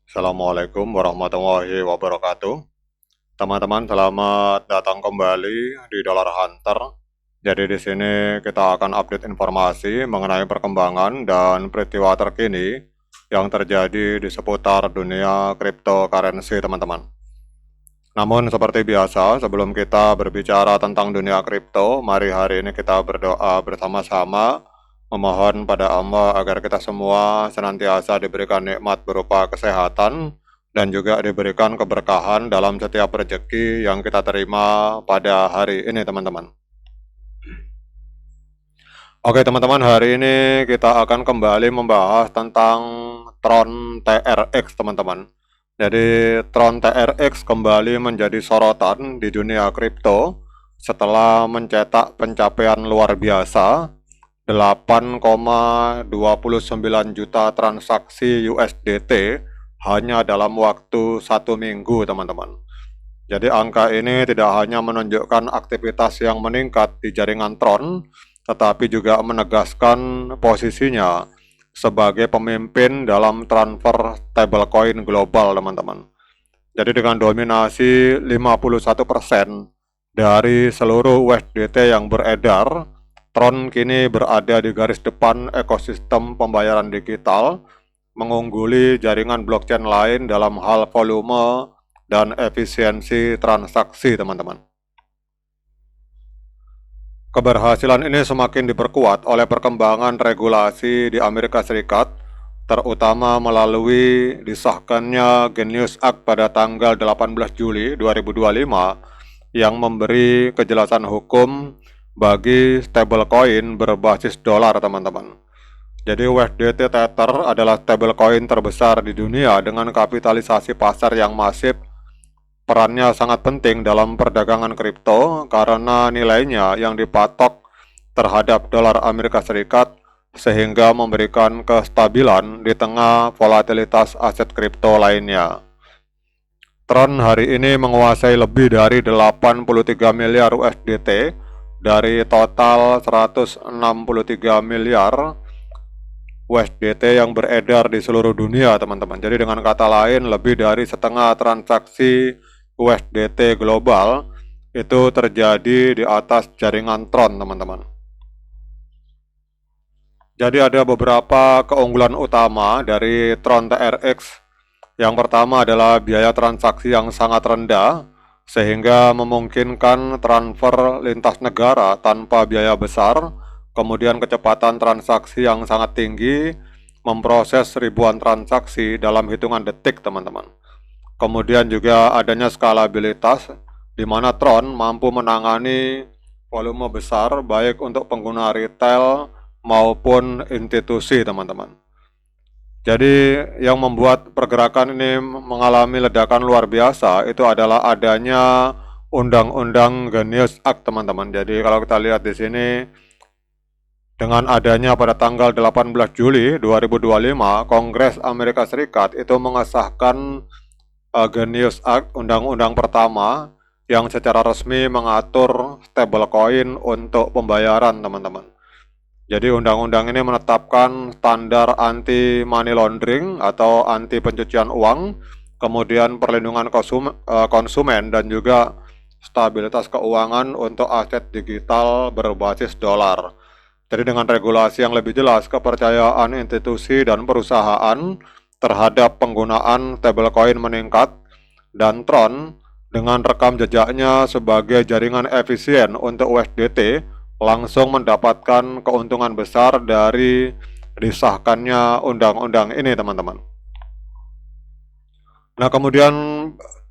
Assalamualaikum warahmatullahi wabarakatuh. Teman-teman, selamat datang kembali di Dollar Hunter. Jadi di sini kita akan update informasi mengenai perkembangan dan peristiwa terkini yang terjadi di seputar dunia cryptocurrency, teman-teman. Namun seperti biasa, sebelum kita berbicara tentang dunia kripto, mari hari ini kita berdoa bersama-sama memohon pada Allah agar kita semua senantiasa diberikan nikmat berupa kesehatan dan juga diberikan keberkahan dalam setiap rezeki yang kita terima pada hari ini, teman-teman. Oke, teman-teman, hari ini kita akan kembali membahas tentang Tron TRX, teman-teman. Jadi Tron TRX kembali menjadi sorotan di dunia kripto setelah mencetak pencapaian luar biasa 8,29 juta transaksi USDT hanya dalam waktu 1 minggu, teman-teman. Jadi angka ini tidak hanya menunjukkan aktivitas yang meningkat di jaringan Tron, tetapi juga menegaskan posisinya sebagai pemimpin dalam transfer stablecoin global, teman-teman. Jadi dengan dominasi 51% dari seluruh USDT yang beredar, Tron kini berada di garis depan ekosistem pembayaran digital, mengungguli jaringan blockchain lain dalam hal volume dan efisiensi transaksi, teman-teman. Keberhasilan ini semakin diperkuat oleh perkembangan regulasi di Amerika Serikat, terutama melalui disahkannya Genius Act pada tanggal 18 Juli 2025 yang memberi kejelasan hukum bagi stablecoin berbasis dolar, teman-teman. Jadi USDT Tether adalah stablecoin terbesar di dunia dengan kapitalisasi pasar yang masif. Perannya sangat penting dalam perdagangan kripto karena nilainya yang dipatok terhadap dolar Amerika Serikat sehingga memberikan kestabilan di tengah volatilitas aset kripto lainnya. Tron hari ini menguasai lebih dari 83 miliar USDT dari total 163 miliar USDT yang beredar di seluruh dunia, teman-teman. Jadi dengan kata lain, lebih dari setengah transaksi USDT global itu terjadi di atas jaringan Tron, teman-teman. Jadi ada beberapa keunggulan utama dari Tron TRX. Yang pertama adalah biaya transaksi yang sangat rendah, sehingga memungkinkan transfer lintas negara tanpa biaya besar, kemudian kecepatan transaksi yang sangat tinggi, memproses ribuan transaksi dalam hitungan detik, teman-teman. Kemudian juga adanya skalabilitas, di mana Tron mampu menangani volume besar baik untuk pengguna retail maupun institusi, teman-teman. Jadi yang membuat pergerakan ini mengalami ledakan luar biasa itu adalah adanya Undang-Undang Genius Act, teman-teman. Jadi kalau kita lihat di sini, dengan adanya pada tanggal 18 Juli 2025, Kongres Amerika Serikat itu mengesahkan Genius Act, undang-undang pertama yang secara resmi mengatur stablecoin untuk pembayaran, teman-teman. Jadi undang-undang ini menetapkan standar anti money laundering atau anti pencucian uang, kemudian perlindungan konsumen dan juga stabilitas keuangan untuk aset digital berbasis dolar. Jadi dengan regulasi yang lebih jelas, kepercayaan institusi dan perusahaan terhadap penggunaan stablecoin meningkat, dan Tron dengan rekam jejaknya sebagai jaringan efisien untuk USDT langsung mendapatkan keuntungan besar dari disahkannya undang-undang ini, teman-teman. Nah, kemudian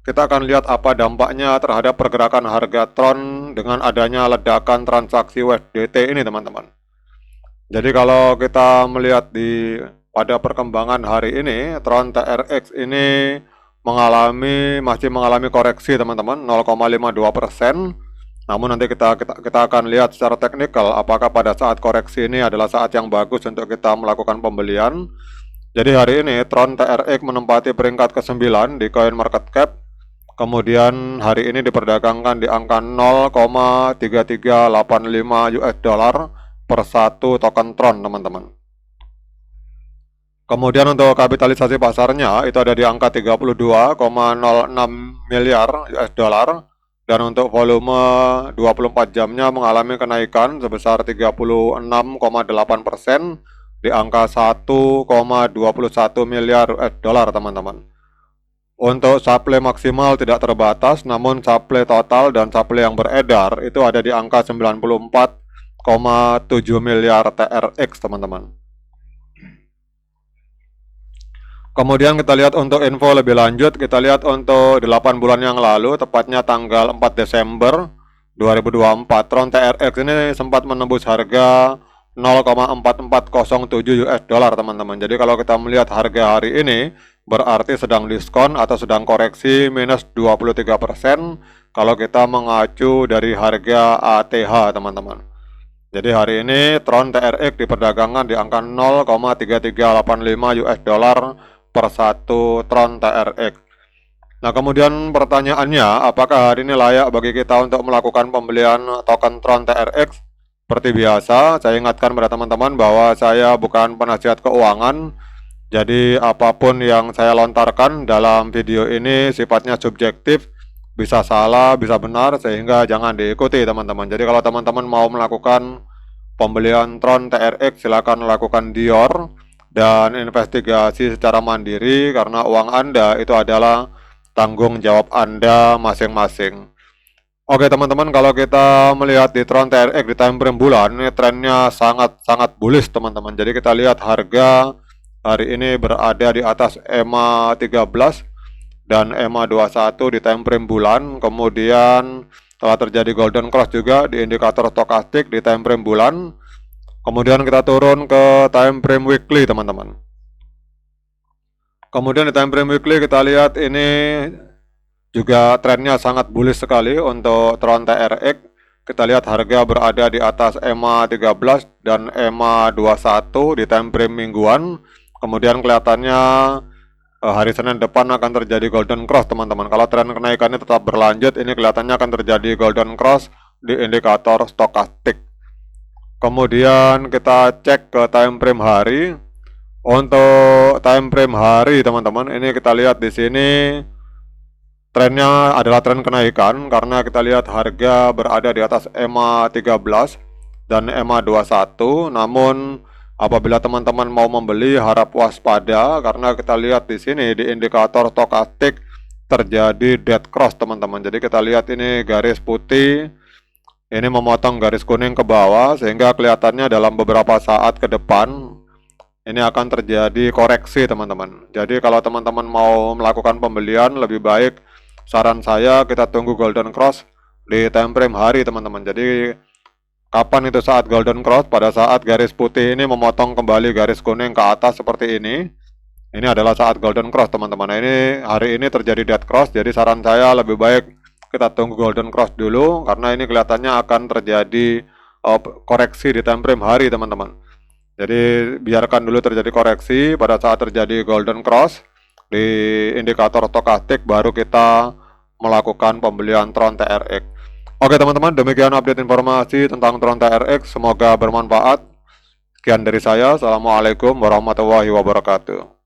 kita akan lihat apa dampaknya terhadap pergerakan harga Tron dengan adanya ledakan transaksi USDT ini, teman-teman. Jadi kalau kita melihat pada perkembangan hari ini, Tron TRX ini masih mengalami koreksi, teman-teman, 0,52%. Namun nanti kita akan lihat secara teknikal apakah pada saat koreksi ini adalah saat yang bagus untuk kita melakukan pembelian. Jadi hari ini Tron TRX menempati peringkat ke-9 di CoinMarketCap. Kemudian hari ini diperdagangkan di angka 0,3385 US dollar per satu token Tron, teman-teman. Kemudian untuk kapitalisasi pasarnya itu ada di angka 32,06 miliar US dollar, dan untuk volume 24 jamnya mengalami kenaikan sebesar 36,8% di angka 1,21 miliar US dollar, teman-teman. Untuk supply maksimal tidak terbatas, namun supply total dan supply yang beredar itu ada di angka 94,7 miliar TRX, teman-teman. Kemudian kita lihat untuk info lebih lanjut, kita lihat untuk 8 bulan yang lalu, tepatnya tanggal 4 Desember 2024, Tron TRX ini sempat menembus harga 0,4407 US dollar, teman-teman. Jadi kalau kita melihat harga hari ini, berarti sedang diskon atau sedang koreksi minus 23% kalau kita mengacu dari harga ATH, teman-teman. Jadi hari ini Tron TRX diperdagangkan di angka 0,3385 US dollar per 1 Tron TRX. Nah, kemudian pertanyaannya, apakah hari ini layak bagi kita untuk melakukan pembelian token Tron TRX? Seperti biasa, saya ingatkan pada teman-teman bahwa saya bukan penasihat keuangan. Jadi apapun yang saya lontarkan dalam video ini sifatnya subjektif, bisa salah, bisa benar, sehingga jangan diikuti, teman-teman. Jadi kalau teman-teman mau melakukan pembelian Tron TRX, silakan lakukan Dior dan investigasi secara mandiri, karena uang Anda itu adalah tanggung jawab Anda masing-masing. Oke, teman-teman, kalau kita melihat di Tron TRX di time frame bulan, ini trennya sangat bullish, teman-teman. Jadi kita lihat harga hari ini berada di atas EMA 13 dan EMA 21 di time frame bulan. Kemudian telah terjadi golden cross juga di indikator stokastik di time frame bulan. Kemudian kita turun ke time frame weekly, teman-teman. Kemudian di time frame weekly kita lihat ini juga trennya sangat bullish sekali untuk Tron TRX. Kita lihat harga berada di atas EMA 13 dan EMA 21 di time frame mingguan. Kemudian kelihatannya hari Senin depan akan terjadi golden cross, teman-teman. Kalau tren kenaikannya tetap berlanjut, ini kelihatannya akan terjadi golden cross di indikator stokastik. Kemudian kita cek ke time frame hari. Untuk time frame hari, teman-teman, ini kita lihat di sini trennya adalah tren kenaikan, karena kita lihat harga berada di atas EMA 13 dan EMA 21. Namun apabila teman-teman mau membeli, harap waspada, karena kita lihat di sini di indikator stokastik terjadi dead cross, teman-teman. Jadi kita lihat ini garis putih ini memotong garis kuning ke bawah, sehingga kelihatannya dalam beberapa saat ke depan ini akan terjadi koreksi, teman-teman. Jadi kalau teman-teman mau melakukan pembelian, lebih baik saran saya kita tunggu golden cross di time frame hari, teman-teman. Jadi kapan itu saat golden cross? Pada saat garis putih ini memotong kembali garis kuning ke atas seperti ini. Ini adalah saat golden cross, teman-teman. Nah, ini hari ini terjadi dead cross, jadi saran saya lebih baik kita tunggu golden cross dulu, karena ini kelihatannya akan terjadi koreksi di time frame hari, teman-teman. Jadi biarkan dulu terjadi koreksi. Pada saat terjadi golden cross di indikator stokastik, baru kita melakukan pembelian Tron TRX. Oke, teman-teman, demikian update informasi tentang Tron TRX. Semoga bermanfaat. Sekian dari saya. Assalamualaikum warahmatullahi wabarakatuh.